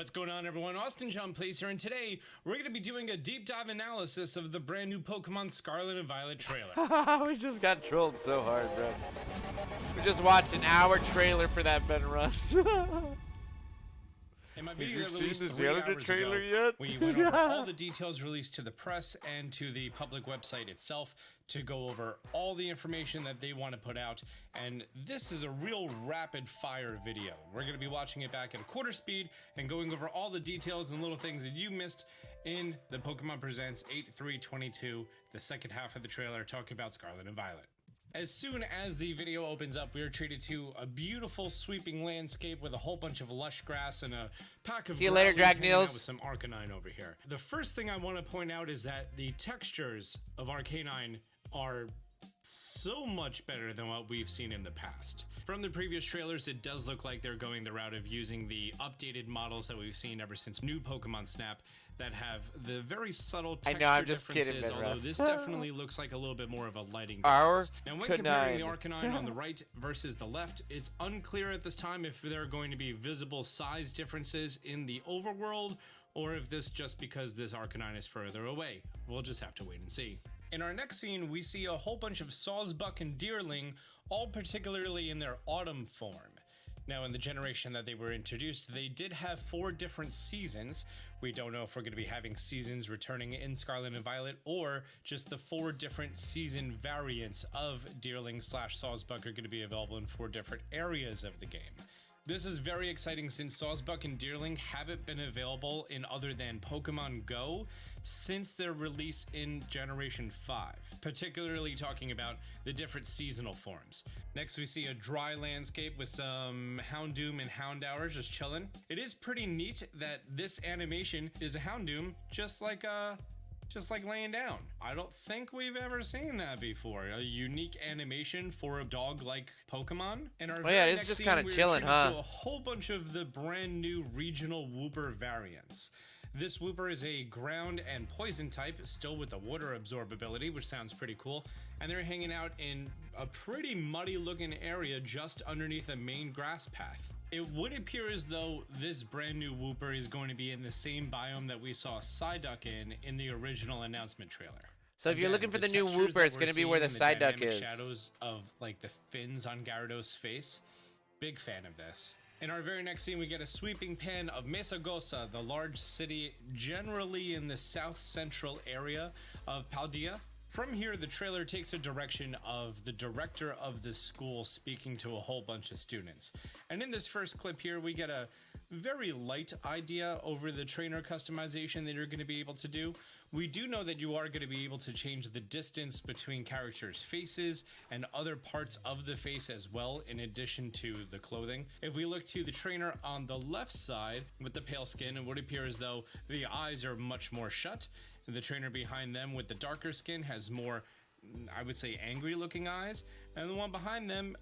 What's going on, everyone? Austin John Plays here, and today we're going to be doing a deep dive analysis of the brand new Pokemon Scarlet and Violet trailer. We just got trolled so hard, bro. We just watched an hour trailer for that Ben Russ. In my video that Have you released seen this 3 other hours trailer ago, yet? we went over all the details released to the press and to the public website itself to go over all the information that they want to put out, and this is a real rapid fire video. We're going to be watching it back at a quarter speed and going over all the details and little things that you missed in the Pokemon Presents 8/3/22, the second half of the trailer talking about Scarlet and Violet. As soon as the video opens up, we are treated to a beautiful sweeping landscape with a whole bunch of lush grass and a pack of See you later, Drag hanging out Niels. with some Arcanine over here. The first thing I want to point out is that the textures of Arcanine are so much better than what we've seen in the past. From the previous trailers, it does look like they're going the route of using the updated models that we've seen ever since new Pokemon Snap that have the very subtle texture I'm just differences, kidding, Ben although Russ. this definitely looks like a little bit more of a lighting Our difference. And when comparing the Arcanine. Arcanine on the right versus the left, it's unclear at this time if there are going to be visible size differences in the overworld, or if this just because this Arcanine is further away. We'll just have to wait and see. In our next scene, we see a whole bunch of Sawsbuck and Deerling, all particularly in their autumn form. Now, in the generation that they were introduced, they did have 4 different seasons. We don't know if we're going to be having seasons returning in Scarlet and Violet, or just the 4 different season variants of Deerling / Sawsbuck are going to be available in 4 different areas of the game. This is very exciting since Sawsbuck and Deerling haven't been available in other than Pokemon Go since their release in Generation 5, particularly talking about the different seasonal forms. Next, we see a dry landscape with some Houndoom and Houndour just chilling. It is pretty neat that this animation is a Houndoom just like laying down. I don't think we've ever seen that before. A unique animation for a dog-like Pokemon. And our Oh yeah, it is just kind of chilling, huh? A whole bunch of the brand new regional Wooper variants. This Wooper is a ground and poison type, still with the water absorbability, which sounds pretty cool. And they're hanging out in a pretty muddy looking area just underneath a main grass path. It would appear as though this brand new Wooper is going to be in the same biome that we saw Psyduck in the original announcement trailer. So if you're looking for the new Wooper, it's going to be where the Psyduck is. Shadows of like the fins on Gyarados' face. Big fan of this. In our very next scene, we get a sweeping pan of Mesagosa, the large city generally in the south central area of Paldea. From here, the trailer takes a direction of the director of the school speaking to a whole bunch of students. And in this first clip here, we get a very light idea over the trainer customization that you're going to be able to do. We do know that you are going to be able to change the distance between characters' faces and other parts of the face as well, in addition to the clothing. If we look to the trainer on the left side with the pale skin, it would appear as though the eyes are much more shut. The trainer behind them with the darker skin has more, I would say, angry looking eyes. And the one behind them,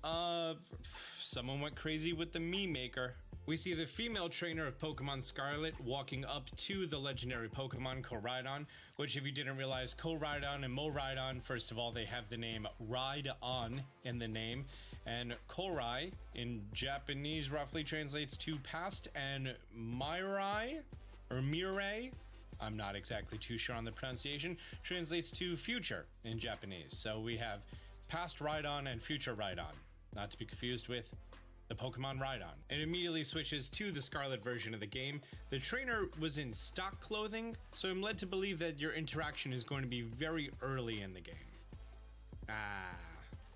someone went crazy with the Mii Maker. We see the female trainer of Pokemon Scarlet walking up to the legendary Pokemon Koraidon, which, if you didn't realize, Koraidon and Moraidon, first of all, they have the name Ride-On in the name. And Korai in Japanese roughly translates to past, and Mirai or Mirei, I'm not exactly too sure on the pronunciation, translates to future in Japanese. So we have past Ride-On and future Ride-On, not to be confused with the Pokemon Rideon. It immediately switches to the Scarlet version of the game. The trainer was in stock clothing, so I'm led to believe that your interaction is going to be very early in the game.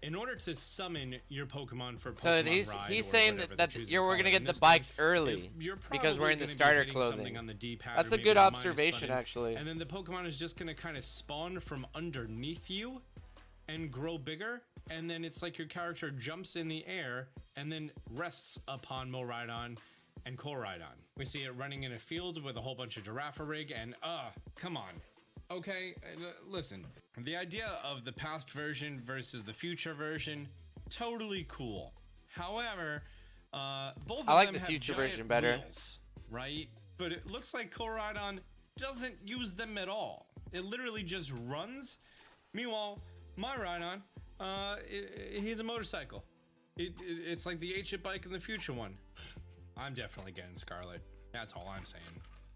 In order to summon your Pokemon for Pokemon so Ride, he's or saying whatever that they're we're gonna choosing get to the call it in bikes this early game, you're because we're in the probably starter gonna be hitting clothing. something on the D-pad, That's or a maybe good the minus observation, button, actually. And then the Pokemon is just gonna kind of spawn from underneath you and grow bigger, and then it's like your character jumps in the air and then rests upon Moraidon and Koraidon. We see it running in a field with a whole bunch of Girafarig, and come on. Okay, listen. The idea of the past version versus the future version, totally cool. However, both of I like them the have future giant version better. wheels, right? But it looks like Koraidon doesn't use them at all. It literally just runs. Meanwhile, my Rhydon, he's a motorcycle. It's like the 8-chip bike in the future one. I'm definitely getting Scarlet. That's all I'm saying.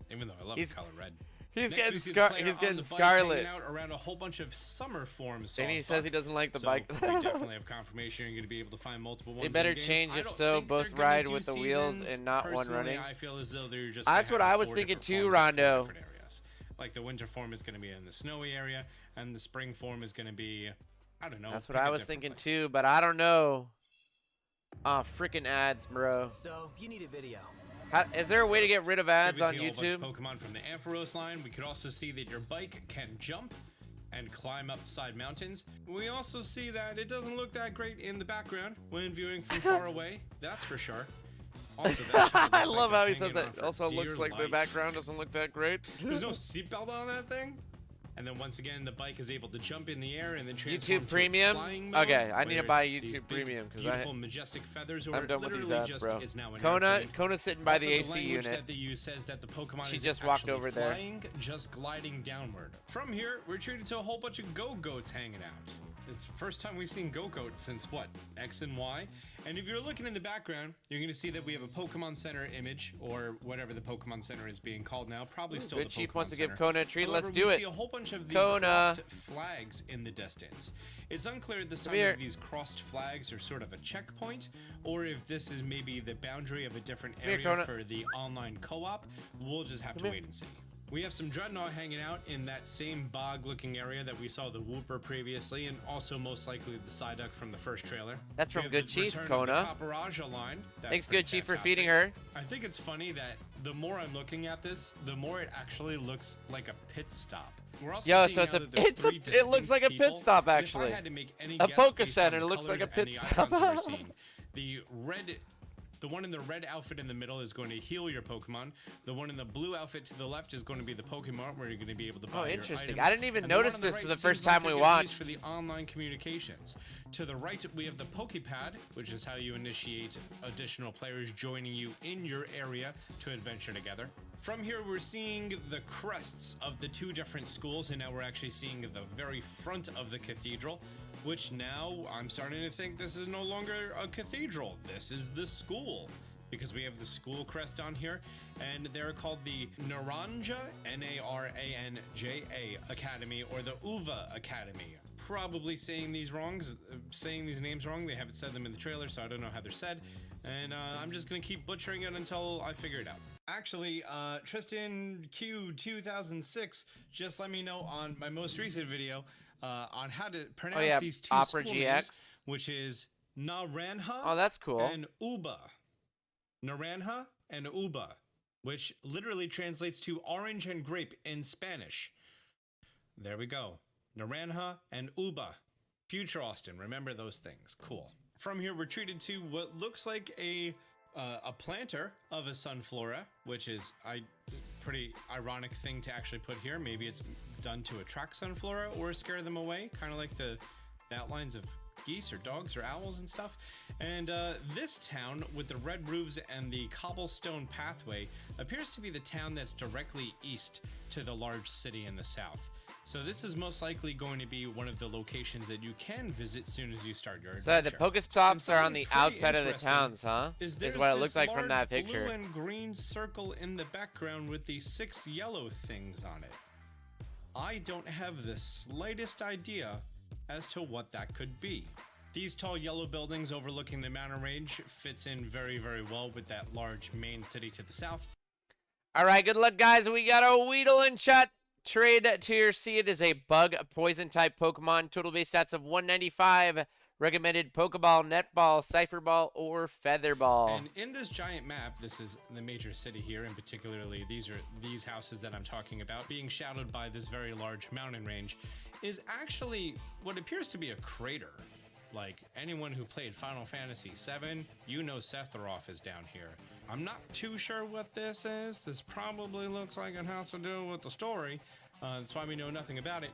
Even though I love He's- the color red. He's Next, we see getting the player he's on getting the bike Scarlet. hanging out around a whole bunch of summer forms. And he says he doesn't like the So bike. we definitely have confirmation you're going to be able to find multiple ones. They better in-game. change I if don't so, think both they're gonna ride do with the wheels seasons. and not one Personally, running. I feel as though they're just That's gonna what have I was 4 thinking different too, forms in 4 Rondo. different areas. Like the winter form is going to be in the snowy area, and the spring form is going to be, I don't know. That's what pick I a was different thinking place. too, but I don't know. Ah, freaking ads, bro. So, you need a video. Is there a way to get rid of ads Here we on see a whole YouTube? bunch of Pokemon from the Ampharos line. We could also see that your bike can jump and climb up side mountains. We also see that it doesn't look that great in the background when viewing from far away. That's for sure. Also, that child I looks love like how they're he said hanging on that. for Also dear looks like the life. background doesn't look that great. There's no seatbelt on that thing. And then once again, the bike is able to jump in the air and then transform YouTube to its Premium? flying mode, Okay, I need to whether buy it's these YouTube big, Premium, 'cause beautiful, majestic feathers, or I'm done with these literally ads, just bro. is now an Kona, airplane. Kona's sitting by Also, the AC language unit. that they use says that the Pokemon She is just walked actually over there. flying, just gliding downward. From here, we're treated to a whole bunch of Go-Goats hanging out. It's the first time we've seen Go-Goats since what, X and Y? And if you're looking in the background, you're going to see that we have a Pokemon Center image, or whatever the Pokemon Center is being called now. Probably still Good the Chief Pokemon wants to Center. give Kona a treat. However, Let's do we it. see a whole bunch of the Kona. crossed flags in the distance. It's unclear at this time here. if these crossed flags are sort of a checkpoint, or if this is maybe the boundary of a different here, area Kona. for the online co-op. We'll just have to here. wait and see. We have some Dreadnought hanging out in that same bog-looking area that we saw the Wooper previously, and also most likely the Psyduck from the first trailer. That's We from have Good the Chief, return Kona. of the Paparaja line. That's Thanks, pretty Good Chief, for fantastic. feeding her. I think it's funny that the more I'm looking at this, the more it actually looks like a pit stop. We're also Yo, seeing so it's now a- that there's it's a- 3 it looks distinct like a pit people, stop, and actually. If I had to make any A guess Poke based Center on the looks like a colors pit and the stop. icons we're seeing, the one in the red outfit in the middle is going to heal your Pokemon. The one in the blue outfit to the left is going to be the Pokemon where you're going to be able to buy your interesting. items. I didn't even And the one notice on the this right for the seems first like time they're we gonna be used watched. for the online communications. To the right, we have the Pokepad, which is how you initiate additional players joining you in your area to adventure together. From here, we're seeing the crests of the 2 different schools, and now we're actually seeing the very front of the cathedral, which now I'm starting to think this is no longer a cathedral. This is the school, because we have the school crest on here, and they're called the Naranja, Naranja Academy, or the Uva Academy. Probably saying these names wrong. They haven't said them in the trailer, so I don't know how they're said, and I'm just gonna keep butchering it until I figure it out. Actually, Tristan Q 2006 just let me know on my most recent video on how to pronounce these 2 Opera school GX. names, which is Naranja Oh, that's cool. and Uba. Naranja and Uba, which literally translates to orange and grape in Spanish. There we go. Naranja and Uba. Future Austin, remember those things. Cool. From here, we're treated to what looks like a planter of a Sunflora, which is a pretty ironic thing to actually put here. Maybe it's done to attract Sunflora or scare them away, kind of like the outlines of geese or dogs or owls and stuff. And this town with the red roofs and the cobblestone pathway appears to be the town that's directly east to the large city in the south. So this is most likely going to be one of the locations that you can visit soon as you start your So adventure. the Pokestops are on the something pretty outside of the interesting towns, huh? Is Is what it looks like from that large picture. blue and green circle in the background with these 6 yellow things on it. I don't have the slightest idea as to what that could be. These tall yellow buildings overlooking the mountain range fits in very, very well with that large main city to the south. All right, good luck, guys. We got a Weedle in chat. Trade Tier C. It is a bug poison type Pokemon. Total base stats of 195. Recommended Pokeball, Netball, Cypher Ball, or Feather Ball. And in this giant map, this is the major city here, and particularly these houses that I'm talking about, being shadowed by this very large mountain range, is actually what appears to be a crater. Like, anyone who played Final Fantasy VII, you know Sephiroth is down here. I'm not too sure what this is. This probably looks like it has to do with the story. That's why we know nothing about it.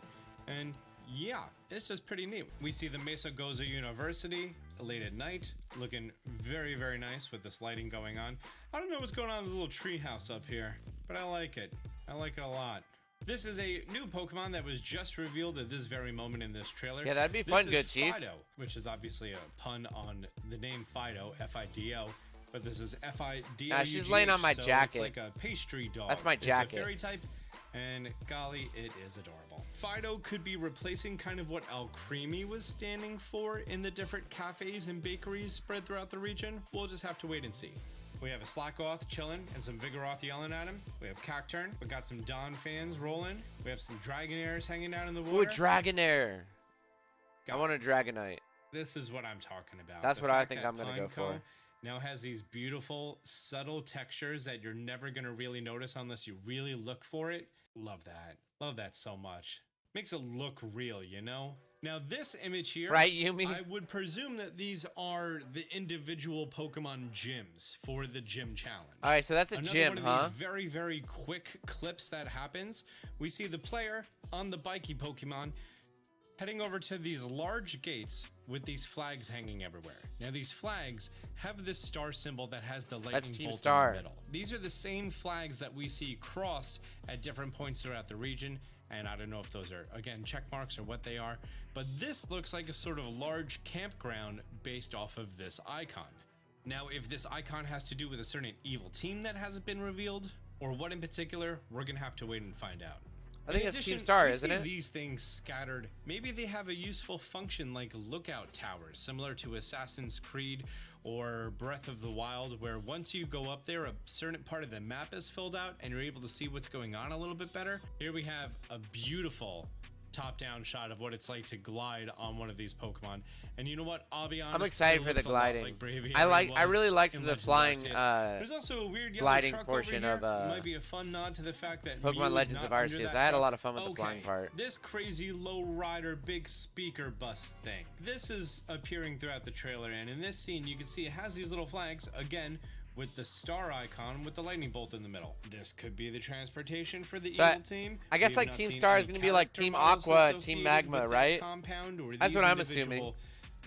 And yeah, it's just pretty neat. We see the Mesa Goza University late at night, looking very, very nice with this lighting going on. I don't know what's going on in this little tree house up here, but I like it. I like it a lot. This is a new Pokemon that was just revealed at this very moment in this trailer. Yeah, that'd be This fun, is Good Chief. Fido, which is obviously a pun on the name Fido, F-I-D-O. but this is F-I-D-O-U-G-H. Nah, she's laying on my jacket. It's like a pastry dog. That's my jacket. It's a fairy type, and golly, it is adorable. Fido could be replacing kind of what El Creamy was standing for in the different cafes and bakeries spread throughout the region. We'll just have to wait and see. We have a Slackoth chilling and some Vigoroth yelling at him. We have Cacturn. We got some Dawn fans rolling. We have some Dragonairs hanging out in the water. Ooh, Dragonair. I want a Dragonite. This is what I'm talking about. That's what I think I'm going to go for. Now has these beautiful, subtle textures that you're never going to really notice unless you really look for it. Love that. Love that so much. Makes it look real, you know? Now this image here, right, Yumi? I would presume that these are the individual Pokemon gyms for the gym challenge. All right, so that's a Another gym, one of these very, very quick clips that happens. We see the player on the bikey Pokemon heading over to these large gates with these flags hanging everywhere. Now these flags have this star symbol that has the lightning bolt in the middle. These are the same flags that we see crossed at different points throughout the region, and I don't know if those are, again, check marks or what they are, but this looks like a sort of large campground based off of this icon. Now, if this icon has to do with a certain evil team that hasn't been revealed, or what in particular, we're gonna have to wait and find out. I think it's Team Star, isn't it? These things scattered. Maybe they have a useful function like lookout towers, similar to Assassin's Creed or Breath of the Wild, where once you go up there, a certain part of the map is filled out and you're able to see what's going on a little bit better. Here we have a beautiful top-down shot of what it's like to glide on one of these Pokemon. And you know what? I'll be honest, I'm excited for the gliding. Like I really liked the flying there's also a weird gliding portion of might be a fun nod to the fact that Pokemon Legends of Arceus. I had a lot of fun with the flying part. This crazy low rider big speaker bus thing. This is appearing throughout the trailer, and in this scene you can see it has these little flags again with the star icon with the lightning bolt in the middle. This could be the transportation for the evil team. I guess like Team Star is going to be like Team Aqua, Team Magma, right? That's what I'm assuming.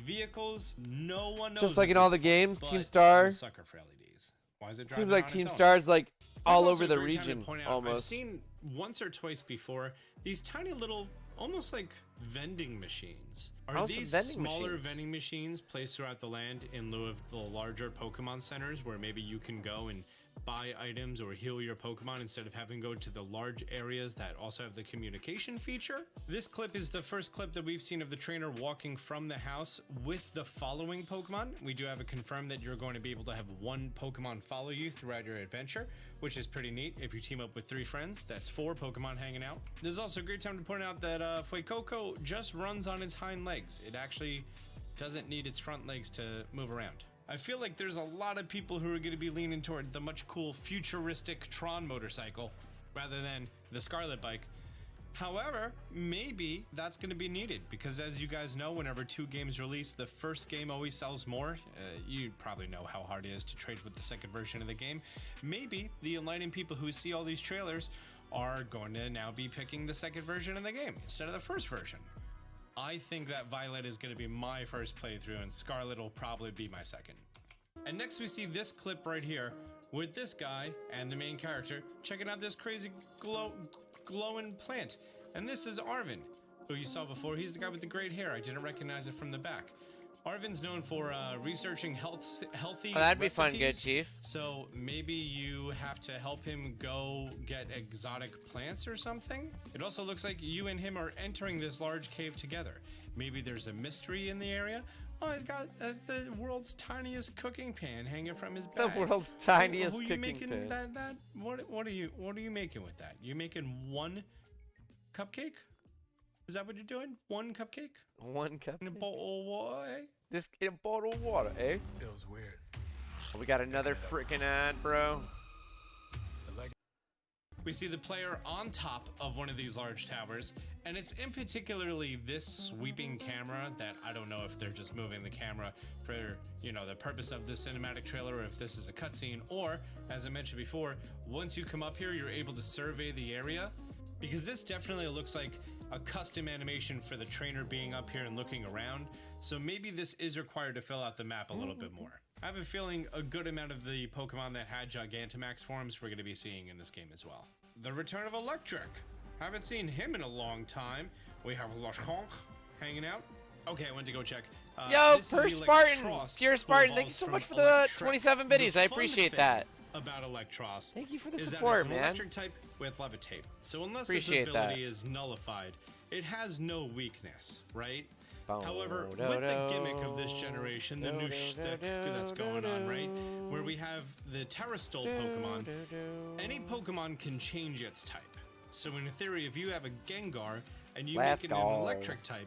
Vehicles, no one knows. Just like in all the games, Team Star. Sucker for LEDs. Why is it seems like Team Star's like all over the region almost. I've seen once or twice before these tiny little, almost like vending machines. Are these smaller vending machines placed throughout the land in lieu of the larger Pokemon centers where maybe you can go and buy items or heal your Pokemon instead of having to go to the large areas that also have the communication feature? This clip is the first clip that we've seen of the trainer walking from the house with the following Pokemon. We do have it confirmed that you're going to be able to have one Pokemon follow you throughout your adventure, which is pretty neat. If you team up with 3 friends, that's 4 Pokemon hanging out. There's also a great time to point out that Fuecoco just runs on its hind legs. It actually doesn't need its front legs to move around. I feel like there's a lot of people who are going to be leaning toward the much cool futuristic Tron motorcycle rather than the Scarlet bike. However, maybe that's going to be needed because, as you guys know, whenever 2 games release, the first game always sells more. You probably know how hard it is to trade with the second version of the game. Maybe the enlightened people who see all these trailers are going to now be picking the second version of the game instead of the first version. I think that Violet is going to be my first playthrough and Scarlet will probably be my second. And next we see this clip right here with this guy and the main character checking out this crazy glowing plant. And this is Arvin, who you saw before. He's the guy with the great hair. I didn't recognize it from the back. Arvin's known for researching healthy that'd be recipes, fun, good chief. So maybe you have to help him go get exotic plants or something. It also looks like you and him are entering this large cave together. Maybe there's a mystery in the area. Oh, he's got the world's tiniest cooking pan hanging from his back. The world's tiniest who are you cooking making pan. What are you making with that? You making 1 cupcake? Is that what you're doing? 1 cupcake? 1 cupcake? In a bottle of water, eh? This in a bottle of water, eh? Feels weird. Oh, we got another freaking ad, bro. We see the player on top of one of these large towers, and it's in particularly this sweeping camera that I don't know if they're just moving the camera for, you know, the purpose of this cinematic trailer, or if this is a cutscene, or, as I mentioned before, once you come up here, you're able to survey the area, because this definitely looks like a custom animation for the trainer being up here and looking around. So maybe this is required to fill out the map a little bit more. I have a feeling a good amount of the Pokemon that had Gigantamax forms we're going to be seeing in this game as well. The return of Electric. Haven't seen him in a long time. We have Lashonk hanging out. Okay, I went to go check. Yo, this is per Spartan, Electros, Pure who Spartan, thank you evolves so from much for the Electrek. 27 The biddies. I fun appreciate thing that. about Electros Thank you for the is support, that it's an man. electric type with levitate. So unless Appreciate its ability that. is nullified, it has no weakness, right? Boom, However, do, with the do, gimmick of this generation, the do, new do, shtick do, that's going on, right? do, Where we have the Terrastol do, Pokemon, do, do. any Pokemon can change its type. So in theory, if you have a Gengar and you Let's make it an go. electric type,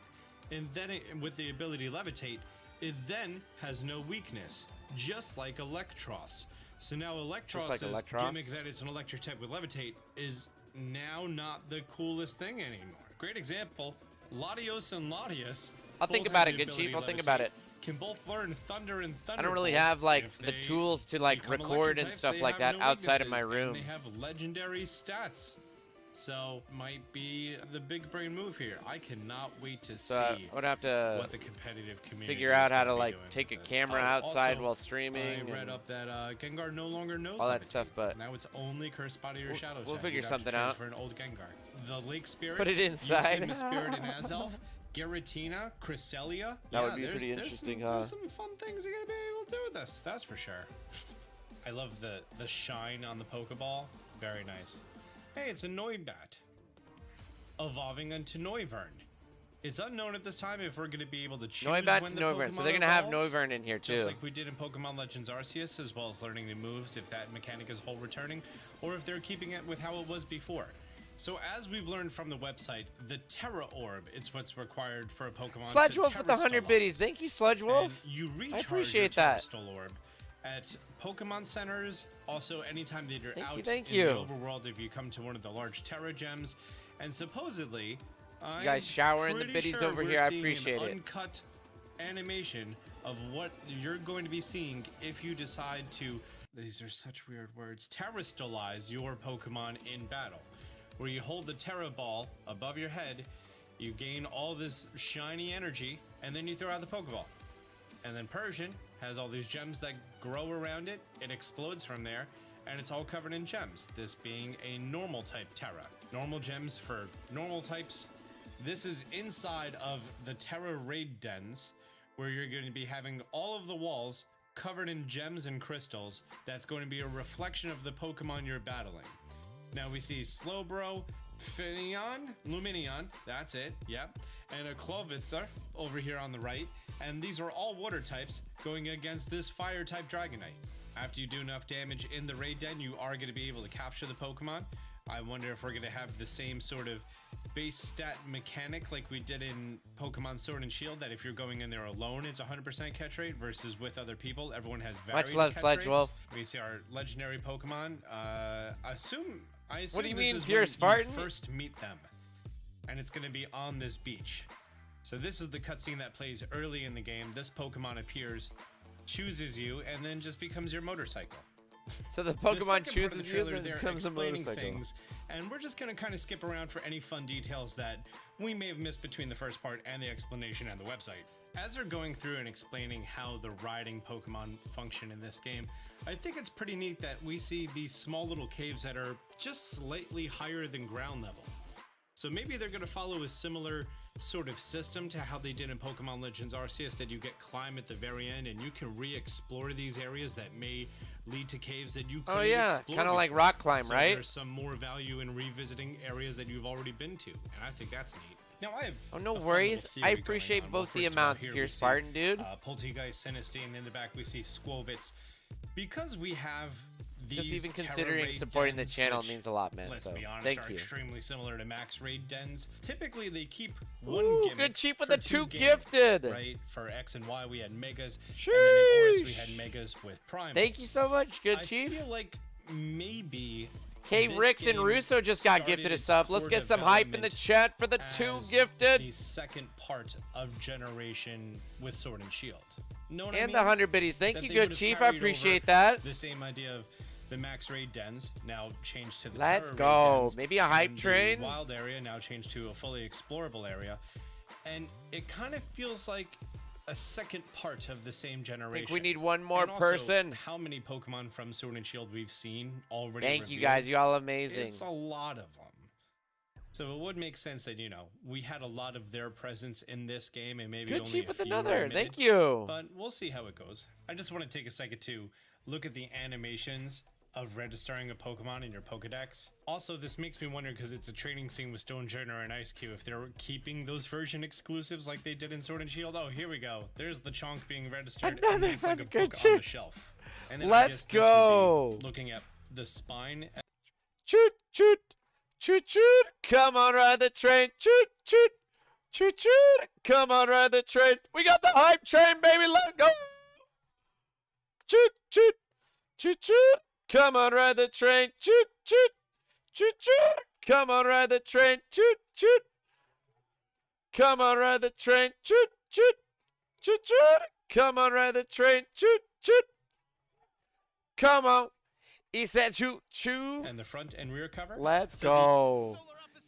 and then with the ability levitate, it then has no weakness, just like Electros. So now Electros's gimmick that it's an electric type with levitate is now not the coolest thing anymore. Great example, Latios and Latias. I'll think about it, good chief. I'll think about it. Can both learn Thunder and Thunder. I don't really have like the tools to like record and stuff like that outside of my room. They have legendary stats. So might be the big brain move here. I cannot wait to see I would have to what the competitive community figure out how to gonna be like doing take a with this. camera Oh, outside also, while streaming. I read and up that Gengar no longer knows all that levitate. stuff, but now it's only Curse Body or Shadow we'll type. figure You'd have to something out. transfer an old Gengar. The Lake Spirits. Put it inside. Miss Spirit and Azelf. Giratina, Cresselia. That would be pretty interesting, huh? There's some fun things you're gonna be able to do with this. That's for sure. I love the shine on the Pokeball. Very nice. Hey, it's a Noibat. Evolving into Noivern. It's unknown at this time if we're going to be able to choose Noibat when to the Noivern, so Pokemon they're gonna have evolves, Noivern in here too. just like we did in Pokemon Legends Arceus, as well as learning new moves if that mechanic is whole returning, or if they're keeping it with how it was before. So as we've learned from the website, the Terra Orb is what's required for a Pokemon Sludge to Wolf with the 100 biddies. Thank you, Sludge Wolf. And you recharge appreciate your that. Terrastol Orb at Pokemon centers. Also, anytime that you're out thank in you. the overworld, if you come to one of the large Terra Gems, and supposedly, You guys showering the pretty biddies sure over we're here. I seeing appreciate an it. uncut animation of what you're going to be seeing if you decide to. These are such weird words. Terrastolize your Pokemon in battle, where you hold the Terra Ball above your head, you gain all this shiny energy, and then you throw out the Pokeball. And then Persian has all these gems that grow around it. It explodes from there, and it's all covered in gems. This being a normal type Terra. Normal gems for normal types. This is inside of the Terra Raid Dens, where you're going to be having all of the walls covered in gems and crystals. That's going to be a reflection of the Pokemon you're battling. Now we see Slowbro, Finneon, Luminion, that's it, yep, and a Clovitzer over here on the right. And these are all water types going against this fire type Dragonite. After you do enough damage in the raid den, you are going to be able to capture the Pokemon. I wonder if we're going to have the same sort of base stat mechanic like we did in Pokemon Sword and Shield, that if you're going in there alone, it's 100% catch rate, versus with other people, everyone has varied Much love, catch Sludge rates. Wolf. We see our legendary Pokemon. I assume What do you this mean, is Pure when Spartan? you first meet them, and it's going to be on this beach. So this is the cutscene that plays early in the game. This Pokemon appears, chooses you, and then just becomes your motorcycle. So the The Pokemon second part of the chooses you, trailer, then they're becomes a explaining motorcycle. things, and we're just going to kind of skip around for any fun details that we may have missed between the first part and the explanation and the website. As they're going through and explaining how the riding Pokemon function in this game, I think it's pretty neat that we see these small little caves that are just slightly higher than ground level. So maybe they're going to follow a similar sort of system to how they did in Pokemon Legends Arceus, that you get climb at the very end and you can re-explore these areas that may lead to caves that you couldn't explore kind of like before. rock climb, So right? there's some more value in revisiting areas that you've already been to, and I think that's neat. Now I have Oh, no a fun worries. little I theory appreciate going on. both the First of all, amounts, here Pure we see, Spartan, dude. Poltegeist, Sinistine, in the back we see Squovitz. Because we have these Just even Terra considering Raid supporting the dens, channel which, means a lot, man. let's So be honest, thank are you. extremely similar to Max Raid Dens. Typically, they keep one Ooh, gimmick good cheap with for the two games, gifted. right? For X and Y, we had Megas, and then in Oris, we Sheesh. had Megas with Primals. Thank you so much, good I chief. feel like maybe K this Ricks and game Russo just got started gifted a its sub. Let's core get some hype in the development chat for the two as gifted. the second part of Generation with Sword and Shield. Know what I And mean? the 100 biddies. Thank That you, they good would've chief. I carried appreciate over that. The same idea of the Max Raid Dens, now changed to the Let's Terra Raid go. Dens, Maybe a hype and the train. Wild area now changed to a fully explorable area, and it kind of feels like a second part of the same I generation. think we need one more And also, person. how many Pokemon from Sword and Shield we've seen already? Thank you revealed? guys. You all amazing. It's a lot of them. So it would make sense that, you know, we had a lot of their presence in this game and maybe Good only chief a with few another. were Thank omitted, you. but we'll see how it goes. I just want to take a second to look at the animations of registering a Pokemon in your Pokedex. Also, this makes me wonder, because it's a training scene with Stonejourner and iCUE, if they're keeping those version exclusives like they did in Sword and Shield. Oh, here we go. There's the Chonk being registered, and it's like a book on the shelf. And then Let's go. Looking at the spine. Choot, choot, choot, choot. Come on, ride the train. Choot, choot, choot, choot. Come on, ride the train. We got the hype train, baby. Let's go. Choot, choot, choot, choot. Come on, ride the train. Choot, choot, choot, choot. Come on, ride the train. Choot, choot. Come on, ride the train. Choot, choot, choot, choot. Come on, ride the train. Choot, choot. Come on. He said choo choo. And the front and rear cover. Let's go.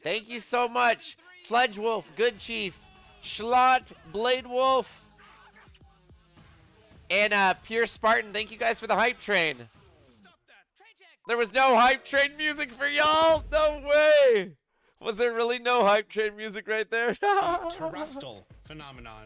Thank you so much. Sledge Wolf, Good Chief, Schlott, Blade Wolf, and Pure Spartan. Thank you guys for the hype train. There was no hype train music for y'all. No way. Was there really no hype train music right there? Terrestrial phenomenon,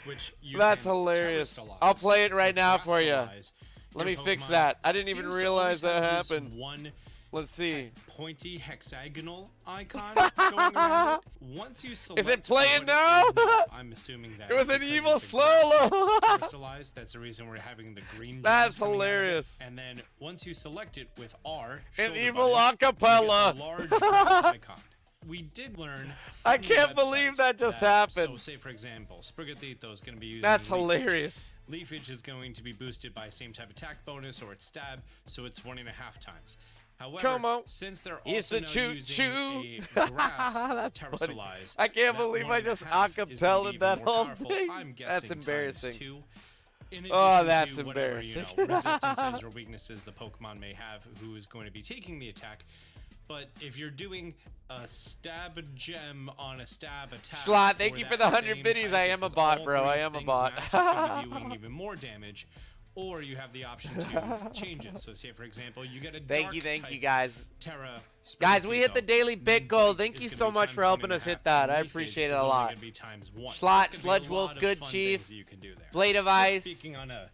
which you That's can hilarious. terrestrialize I'll play it right or now for you. terrestrialize Let your me fix Pokemon. that. I didn't even Seems to realize always that have this happened. One Let's see. pointy hexagonal icon going around it. Once you select Is it playing what now? it is now, I'm assuming that It was an because evil it's a grass Slolo. terrestrialized, that's the reason we're having the green That's gems coming out of it. hilarious. And then once you select it with R, An shoulder evil button, you get acapella. the large grass icon. We did learn. I from the can't website believe that just happened. So, say for example, Sprigatito is going to be using. That's Leafage. hilarious. Leafage is going to be boosted by same type attack bonus or its stab, so it's 1.5 times. However, Come on. since they're He's also the now choo using choo. a grass That's funny. terrestrialized, I can't that believe I just 1.5 is gonna be acapelled even that more whole powerful. thing. I'm guessing That's embarrassing. times 2. In Oh, addition that's to whatever, embarrassing. resistances or weaknesses the Pokemon may have who is going to be taking the attack. But if you're doing a stab gem on a stab attack, Schlott, thank you for the 100 same biddies. type, I am a if bot, all bro. three I am a things bot. match, it's gonna be doing even more damage. Or you have the option to change it. So say, for example, you get a Thank dark you, type guys. Terra Guys, we hit the Sprigatito, daily then bit goal. Bite Thank is you gonna so be much times for helping 1.5, us hit that. I and appreciate Leafage it a is only lot. gonna be times 1. Schlott, There's gonna be a Sledge lot Wolf, of Good fun Chief, things you can do there. Blade of Just Ice, speaking on a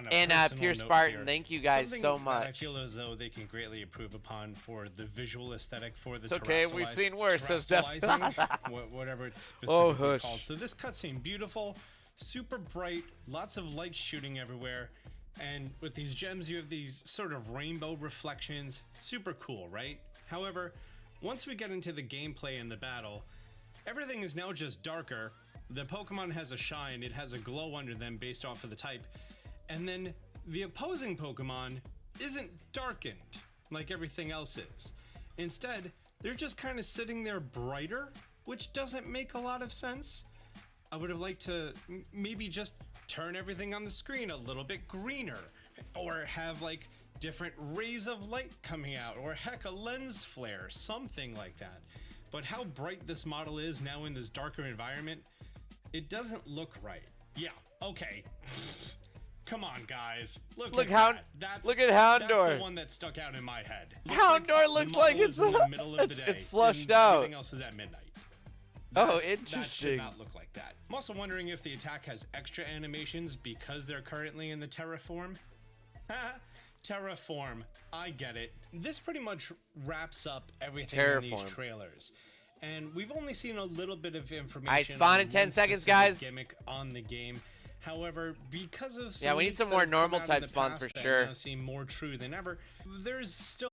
and personal Pure note Spartan. here, Thank you guys something so that much. I feel as though they can greatly improve upon for the visual aesthetic for the It's okay, we've terrestrialize- seen worse, so Steph. terrestrializing, whatever it's Oh, specifically hush. called. So this cutscene, beautiful, super bright, lots of light shooting everywhere, and with these gems you have these sort of rainbow reflections. Super cool, right? However, once we get into the gameplay and the battle, everything is now just darker. The Pokemon has a shine, it has a glow under them based off of the type, and then the opposing Pokemon isn't darkened like everything else is. Instead, they're just kind of sitting there brighter, which doesn't make a lot of sense. I would have liked to maybe just turn everything on the screen a little bit greener, or have like different rays of light coming out, or heck, a lens flare, something like that. But how bright this model is now in this darker environment, it doesn't look right. Yeah, okay. Come on, guys. Look at that. Look at That's Houndour. the one that stuck out in my head. Houndour the looks model like is it's in the middle of the day. it's flushed and out. Everything else is at midnight. Oh, That should interesting. not look like that. I'm also wondering if the attack has extra animations because they're currently in the Terraform. Terraform, I get it. This pretty much wraps up everything in these Terraform. trailers. And we've only seen a little bit of information. Alright, spawn on in 10 one seconds, specific guys. Gimmick on the game. However, because of Yeah, we need leaks some that more have come normal out in type the spawns past for that sure. now seem more true than ever, there's still